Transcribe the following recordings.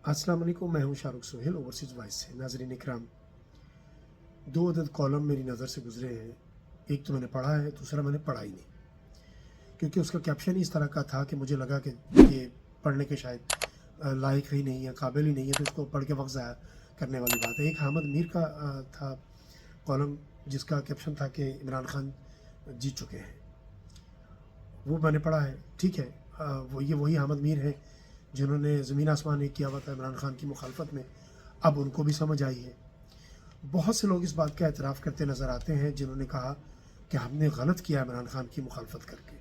अस्सलाम वालेकुम, मैं हूं शाहरुख सुहेल ओवरसीज़ वॉइस से। नाज़रीन इकराम, दो अदद कॉलम मेरी नज़र से गुजरे हैं। एक तो मैंने पढ़ा है, दूसरा मैंने पढ़ा ही नहीं, क्योंकि उसका कैप्शन ही इस तरह का था कि मुझे लगा कि ये पढ़ने के शायद लायक ही नहीं है, काबिल ही नहीं है, तो इसको पढ़ के वक्त ज़ाया करने वाली बात है। एक हामिद मीर का था कॉलम, जिसका कैप्शन था कि इमरान खान जीत चुके हैं। वो मैंने पढ़ा है, ठीक है। वही हामिद मीर हैं जिन्होंने ज़मीन आसमान एक किया हुआ था इमरान खान की मुखालफत में। अब उनको भी समझ आई है। बहुत से लोग इस बात का एतराफ़ करते नज़र आते हैं जिन्होंने कहा कि हमने गलत किया इमरान खान की मुखालफत करके।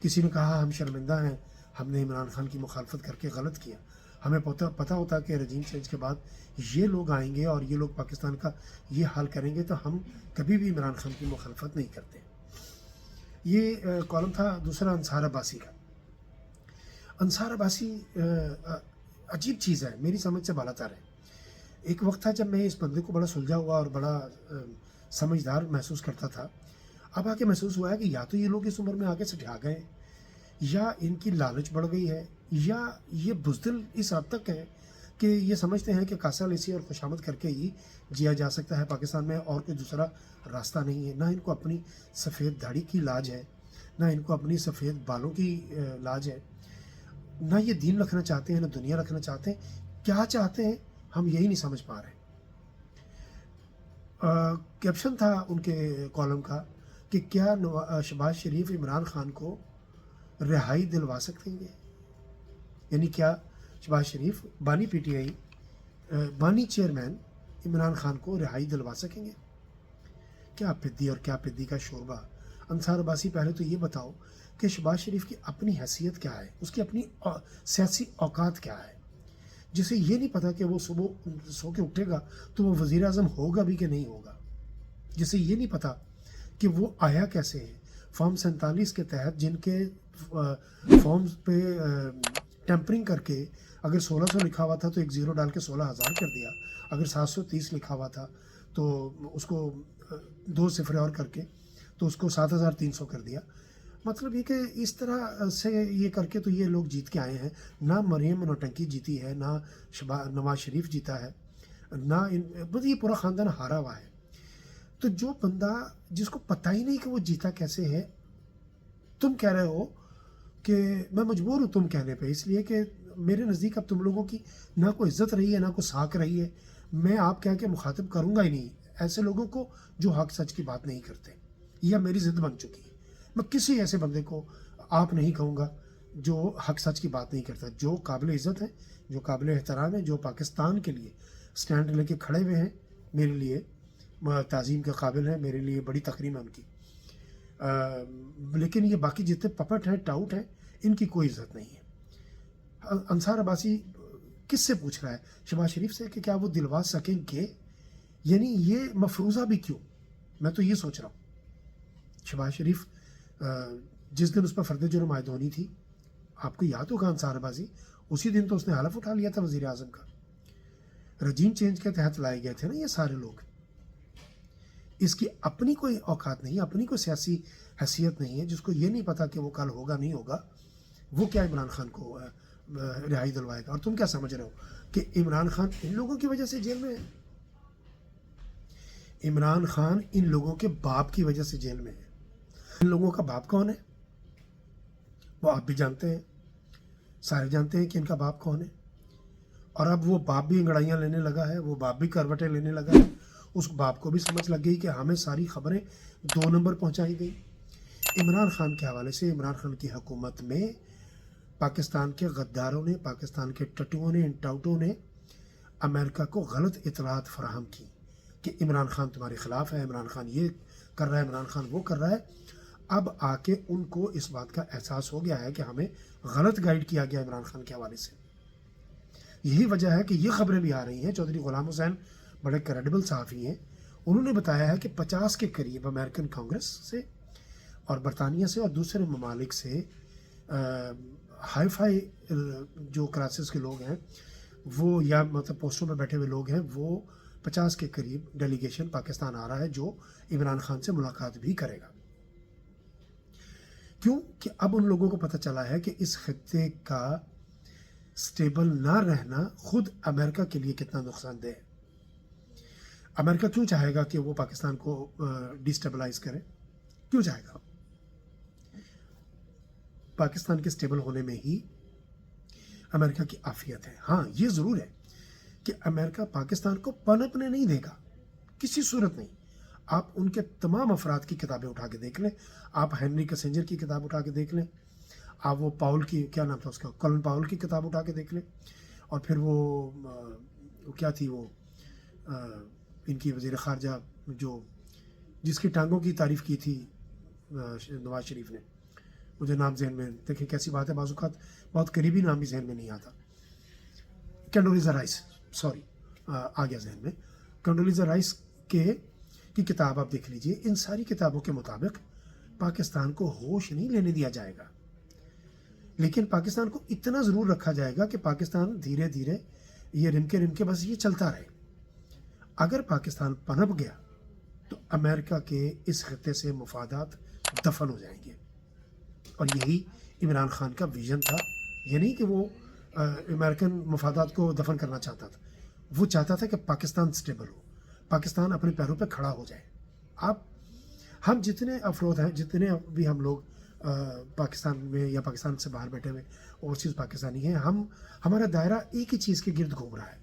किसी ने कहा हम शर्मिंदा हैं, हमने इमरान खान की मुखालफत करके गलत किया। हमें पता होता कि रजीम चेंज के बाद ये लोग आएंगे और ये लोग पाकिस्तान का ये हाल करेंगे, तो हम कभी भी इमरान खान की मुखालफत नहीं करते। ये कॉलम था दूसरा अंसार अब्बासी का। अंसार अब्बासी अजीब चीज़ है, मेरी समझ से बालातर है। एक वक्त था जब मैं इस बंदे को बड़ा सुलझा हुआ और बड़ा समझदार महसूस करता था। अब आके महसूस हुआ है कि या तो ये लोग इस उम्र में आगे से ढा गए, या इनकी लालच बढ़ गई है, या ये बुज़दिल इस हद तक है कि ये समझते हैं कि कासा लेसी और खुशामद करके ही जिया जा सकता है पाकिस्तान में, और कोई दूसरा रास्ता नहीं है। ना इनको अपनी सफ़ेद दाढ़ी की लाज है, ना इनको अपनी सफ़ेद बालों की लाज है, ना ये दीन रखना चाहते हैं, ना दुनिया रखना चाहते हैं। क्या चाहते हैं हम यही नहीं समझ पा रहे। कैप्शन था उनके कॉलम का कि क्या शहबाज शरीफ इमरान खान को रिहाई दिलवा सकेंगे। यानी क्या शहबाज शरीफ बानी पीटीआई बानी चेयरमैन इमरान खान को रिहाई दिलवा सकेंगे। क्या पिद्दी और क्या पिद्दी का शोरबा। अंसार अब्बासी, पहले तो ये बताओ कि शहबाज शरीफ की अपनी हैसियत क्या है, उसकी अपनी सियासी औकात क्या है, जिसे ये नहीं पता कि वो सुबह सो के उठेगा तो वो वज़ीर आज़म होगा भी कि नहीं होगा, जिसे ये नहीं पता कि वो आया कैसे है। फॉर्म 47 के तहत जिनके फॉर्म्स पे टेम्परिंग करके अगर 1600 लिखा हुआ था तो एक ज़ीरो डाल के 16,000 कर दिया, अगर 730 लिखा हुआ था तो उसको 2 सिफरे और करके तो उसको 7,300 कर दिया। मतलब ये कि इस तरह से ये करके तो ये लोग जीत के आए हैं। ना मरियम नौटंकी जीती है, ना नवाज शरीफ जीता है, ना बस ये पूरा ख़ानदान हारा हुआ है। तो जो बंदा जिसको पता ही नहीं कि वो जीता कैसे है, तुम कह रहे हो कि मैं मजबूर हूँ तुम कहने पे, इसलिए कि मेरे नज़दीक अब तुम लोगों की ना कोई इज़्ज़त रही है, ना कोई साख रही है। मैं आप कह के मुखातिब करूँगा ही नहीं ऐसे लोगों को जो हक सच की बात नहीं करते। यह मेरी ज़िद बन चुकी है। मैं किसी ऐसे बंदे को आप नहीं कहूँगा जो हक सच की बात नहीं करता, जो काबिल इज़्ज़त है, जो काबिल एहतराम है, जो पाकिस्तान के लिए स्टैंड लेके खड़े हुए हैं। मेरे लिए ताज़ीम के काबिल है, मेरे लिए बड़ी तकरीम है उनकी। लेकिन ये बाकी जितने पपट हैं, टाउट हैं, इनकी कोई इज़्ज़त नहीं है। अंसार अब्बासी किससे पूछ रहा है? शहबाज शरीफ से कि क्या वो दिलवा सकेंगे। यानी ये मफरूज़ा भी क्यों, मैं तो ये सोच रहा हूँ। शहबाज शरीफ जिस दिन उस पर फ़र्द जुर्म आयद होनी थी, आपको याद होगा अंसार अब्बासी, उसी दिन तो उसने हलफ उठा लिया था वज़ीर आज़म का। रजीम चेंज के तहत लाए गए थे ना ये सारे लोग। इसकी अपनी कोई औकात नहीं, अपनी कोई सियासी हैसियत नहीं है, जिसको ये नहीं पता कि वो कल होगा नहीं होगा, वो क्या इमरान खान को रिहाई दिलवाएगा। और तुम क्या समझ रहे हो कि इमरान खान इन लोगों की वजह से जेल में है? इमरान खान इन लोगों के बाप की वजह से जेल में है। इन लोगों का बाप कौन है वो आप भी जानते हैं, सारे जानते हैं कि इनका बाप कौन है। और अब वो बाप भी अंगड़ाइयाँ लेने लगा है, वो बाप भी करवटें लेने लगा है। उस बाप को भी समझ लग गई कि हमें सारी खबरें 2 नंबर पहुंचाई गई। इमरान खान के हवाले से इमरान खान की हुकूमत में पाकिस्तान के गद्दारों ने, पाकिस्तान के टट्टुओं ने, इन टाउटों ने अमेरिका को गलत इतलात फराहम की कि इमरान खान तुम्हारे ख़िलाफ़ है, इमरान खान ये कर रहा है, इमरान खान वो कर रहा है। अब आके उनको इस बात का एहसास हो गया है कि हमें गलत गाइड किया गया इमरान खान के हवाले से। यही वजह है कि ये खबरें भी आ रही हैं। चौधरी गुलाम हुसैन बड़े क्रेडिबल सहाफ़ी हैं, उन्होंने बताया है कि 50 के करीब अमेरिकन कांग्रेस से और बरतानिया से और दूसरे ममालिक से हाई फाई जो क्लासेस के लोग हैं वो, या मतलब पोस्टों पर बैठे हुए लोग हैं, वो 50 के करीब डेलीगेशन पाकिस्तान आ रहा है जो इमरान खान से मुलाकात भी करेगा। क्यों कि अब उन लोगों को पता चला है कि इस खत्ते का स्टेबल ना रहना खुद अमेरिका के लिए कितना नुकसानदेह है। अमेरिका क्यों चाहेगा कि वो पाकिस्तान को डिस्टेबलाइज करे? क्यों चाहेगा? पाकिस्तान के स्टेबल होने में ही अमेरिका की आफियत है। हाँ, ये ज़रूर है कि अमेरिका पाकिस्तान को पनपने नहीं देगा, किसी सूरत नहीं। आप उनके तमाम अफराद की किताबें उठा के देख लें, आप हेनरी किसिंजर की किताब उठा के देख लें, आप वो पाउल की, क्या नाम था उसका, कॉलिन पाउल की किताब उठा के देख लें, और फिर वो क्या थी वो इनकी वज़ीर ख़ारजा जो जिसकी टांगों की तारीफ़ की थी नवाज शरीफ ने, मुझे नाम जहन में, देखें कैसी बात है, बाज़-औक़ात बहुत करीबी नाम भी जहन में नहीं आता। कंडोलीज़ा राइस, सॉरी, आ गया जहन में। कंडोलीज़ा राइस की किताब आप देख लीजिए। इन सारी किताबों के मुताबिक पाकिस्तान को होश नहीं लेने दिया जाएगा, लेकिन पाकिस्तान को इतना ज़रूर रखा जाएगा कि पाकिस्तान धीरे धीरे ये रिमके बस ये चलता रहे। अगर पाकिस्तान पनप गया तो अमेरिका के इस खत्ते से मुफादात दफन हो जाएंगे, और यही इमरान खान का विजन था। ये नहीं कि वो अमेरिकन मुफादात को दफन करना चाहता था, वो चाहता था कि पाकिस्तान स्टेबल हो, पाकिस्तान अपने पैरों पे खड़ा हो जाए। हम जितने अफरोद हैं, जितने भी हम लोग पाकिस्तान में या पाकिस्तान से बाहर बैठे हुए ओवरसीज़ पाकिस्तानी हैं, हमारा दायरा एक ही चीज़ के गिर्द घूम रहा है,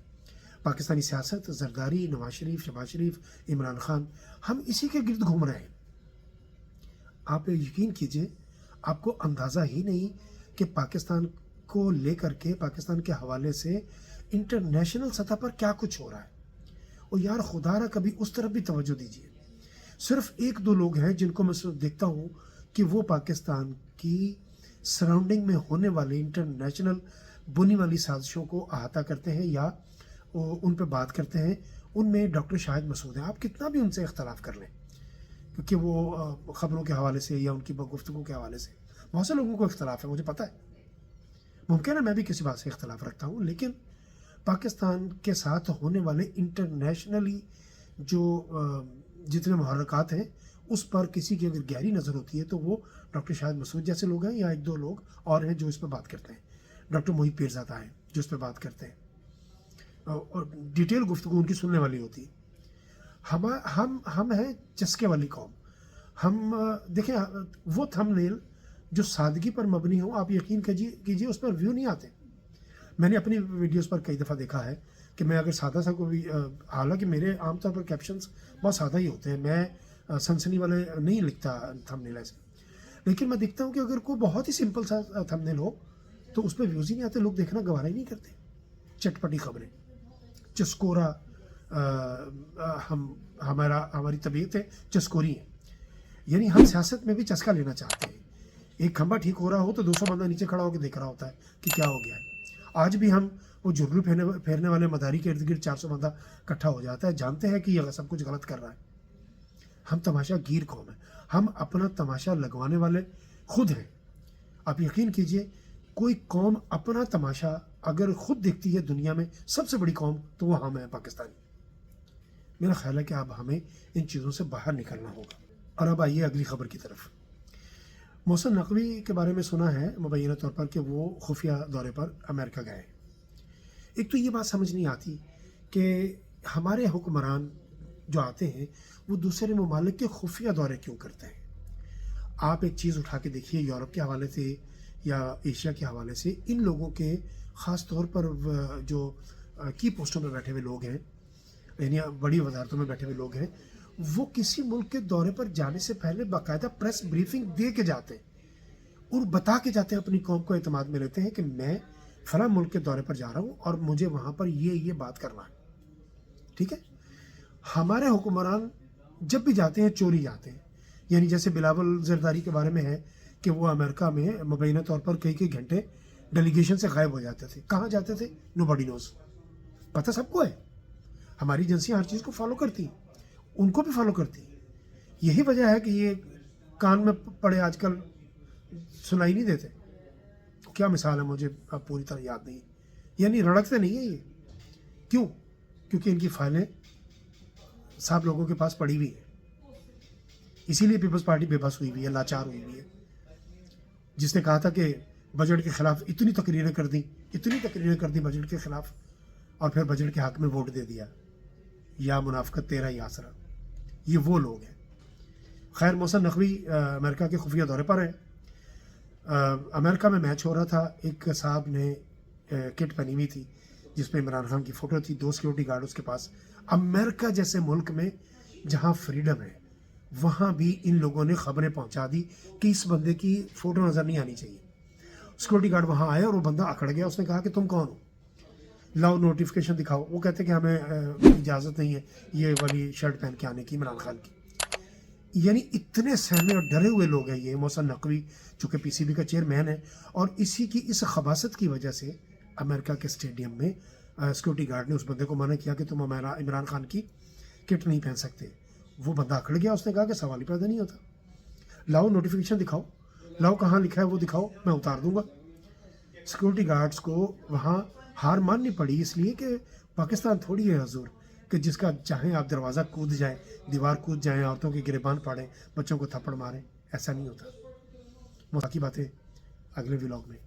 पाकिस्तानी सियासत, जरदारी, नवाज शरीफ, शहबाज शरीफ, इमरान खान, हम इसी के गिर्द घूम रहे हैं। आप यकीन कीजिए, आपको अंदाज़ा ही नहीं कि पाकिस्तान को लेकर के, पाकिस्तान के हवाले से इंटरनेशनल सतह पर क्या कुछ हो रहा है। और यार खुदारा कभी उस तरफ भी तवज्जो दीजिए। सिर्फ एक दो लोग हैं जिनको मैं देखता हूँ कि वो पाकिस्तान की सराउंडिंग में होने वाले इंटरनेशनल बुनी वाली साजिशों को अहाता करते हैं या उन पर बात करते हैं। उनमें डॉक्टर शाहिद मसूद हैं। आप कितना भी उनसे इख्तलाफ कर लें, क्योंकि वो ख़बरों के हवाले से या उनकी गुफ्तगू के हवाले से बहुत से लोगों को इख्तलाफ है, मुझे पता है। मुमकिन है मैं भी किसी बात से इख्तलाफ रखता हूँ, लेकिन पाकिस्तान के साथ होने वाले इंटरनेशनली जो जितने मुहर्रकात हैं उस पर किसी की अगर गहरी नज़र होती है तो वो डॉक्टर शाहिद मसूद जैसे लोग हैं, या एक दो लोग और हैं जो इस पर बात करते हैं। डॉक्टर मोहित पीरज़ादा हैं जो इस पर बात करते हैं, और डिटेल गुफ्तगू उनकी सुनने वाली होती है। हम हैं चस्के वाली कौम। हम देखें, वो थंबनेल जो सादगी पर मबनी हो, आप यकीन कीजिए उस पर व्यू नहीं आते। मैंने अपनी वीडियोस पर कई दफ़ा देखा है कि मैं अगर सादा सा कोई, हालांकि मेरे आमतौर पर कैप्शंस बहुत सादा ही होते हैं, मैं सनसनी वाले नहीं लिखता थंबनेल ऐसे, लेकिन मैं देखता हूँ कि अगर कोई बहुत ही सिंपल सा थंबनेल हो तो उस पर व्यूज़ ही नहीं आते, लोग देखना गवारा ही नहीं करते। चटपटी खबरें, चस्कोरा, हमारी तबीयत है चस्कोरी है, यानी हम सियासत में भी चस्का लेना चाहते हैं। एक खंबा ठीक हो रहा हो तो 200 बंदा नीचे खड़ा होकर देख रहा होता है कि क्या हो गया है। आज भी हम वो जुर्रू फेरने वाले मदारी के इर्द गिर्द 400 बंदा इकट्ठा हो जाता है, जानते हैं कि यह सब कुछ गलत कर रहा है। हम तमाशा गिर कौम है, हम अपना तमाशा लगवाने वाले खुद हैं। आप यकीन कीजिए, कोई कौम अपना तमाशा अगर खुद देखती है दुनिया में सबसे बड़ी कौम, तो वो हम हैं पाकिस्तानी। मेरा ख्याल है कि अब हमें इन चीज़ों से बाहर निकलना होगा। और अब आइए अगली खबर की तरफ। मोहसिन नकवी के बारे में सुना है मुबैना तौर पर कि वो खुफिया दौरे पर अमेरिका गए। एक तो ये बात समझ नहीं आती कि हमारे हुक्मरान जो आते हैं वो दूसरे ममालिक के खुफिया दौरे क्यों करते हैं। आप एक चीज़ उठा के देखिए, यूरोप के हवाले से या एशिया के हवाले से, इन लोगों के ख़ास तौर पर जो की पोस्टों में बैठे हुए लोग हैं, यानी बड़ी वजारतों में बैठे हुए लोग हैं, वो किसी मुल्क के दौरे पर जाने से पहले बाकायदा प्रेस ब्रीफिंग दे के जाते हैं और बता के जाते हैं, अपनी कौम को एतमाद में लेते हैं कि मैं फला मुल्क के दौरे पर जा रहा हूँ और मुझे वहाँ पर ये बात करना है। ठीक है, हमारे हुक्मरान जब भी जाते हैं चोरी जाते हैं, यानी जैसे बिलावल जरदारी के बारे में है कि वो अमेरिका में मुबैना तौर पर कई घंटे डेलीगेशन से गायब हो जाते थे। कहाँ जाते थे? Nobody knows. पता सबको है, हमारी एजेंसियाँ हर चीज़ को फॉलो करती हैं, उनको भी फॉलो करती हैं। यही वजह है कि ये कान में पड़े आजकल सुनाई नहीं देते। क्या मिसाल है, मुझे अब पूरी तरह याद नहीं, यानी रड़कते नहीं है ये। क्यों? क्योंकि इनकी फाइलें सब लोगों के पास पड़ी हुई है, इसीलिए पीपल्स पार्टी बेबस हुई हुई है, लाचार हुई हुई है। जिसने कहा था कि बजट के खिलाफ इतनी तकरीरें कर दी बजट के खिलाफ, और फिर बजट के हक में वोट दे दिया। या मुनाफिकत तेरा ही आसरा, ये वो लोग हैं। खैर, मोहसिन नकवी अमेरिका के खुफिया दौरे पर हैं। अमेरिका में मैच हो रहा था, एक साहब ने किट पहनी हुई थी जिसमें इमरान खान की फ़ोटो थी, 2 सिक्योरिटी गार्ड उसके पास। अमेरिका जैसे मुल्क में जहाँ फ्रीडम है, वहाँ भी इन लोगों ने खबरें पहुँचा दी कि इस बंदे की फ़ोटो नज़र नहीं आनी चाहिए। सिक्योरिटी गार्ड वहाँ आए और वो बंदा अकड़ गया। उसने कहा कि तुम कौन हो, लाओ नोटिफिकेशन दिखाओ। वो कहते कि हमें इजाज़त नहीं है ये वाली शर्ट पहन के आने की इमरान खान की। यानी इतने सहमे और डरे हुए लोग हैं ये। मोहसिन नकवी चूँकि पीसीबी का चेयरमैन है, और इसी की इस खबासत की वजह से अमेरिका के स्टेडियम में सिक्योरिटी गार्ड ने उस बंदे को मना किया कि तुम इमरान खान की किट नहीं पहन सकते। वो बंदा अकड़ गया, उसने कहा कि सवाल ही पैदा नहीं होता, लाओ नोटिफिकेशन दिखाओ, लाओ कहाँ लिखा है वो दिखाओ, मैं उतार दूंगा। सिक्योरिटी गार्ड्स को वहाँ हार माननी पड़ी, इसलिए कि पाकिस्तान थोड़ी है हजूर कि जिसका चाहें आप दरवाज़ा कूद जाएं, दीवार कूद जाएं, औरतों की गिरबान पाड़ें, बच्चों को थप्पड़ मारें। ऐसा नहीं होता। बाकी बातें अगले व्लॉग में।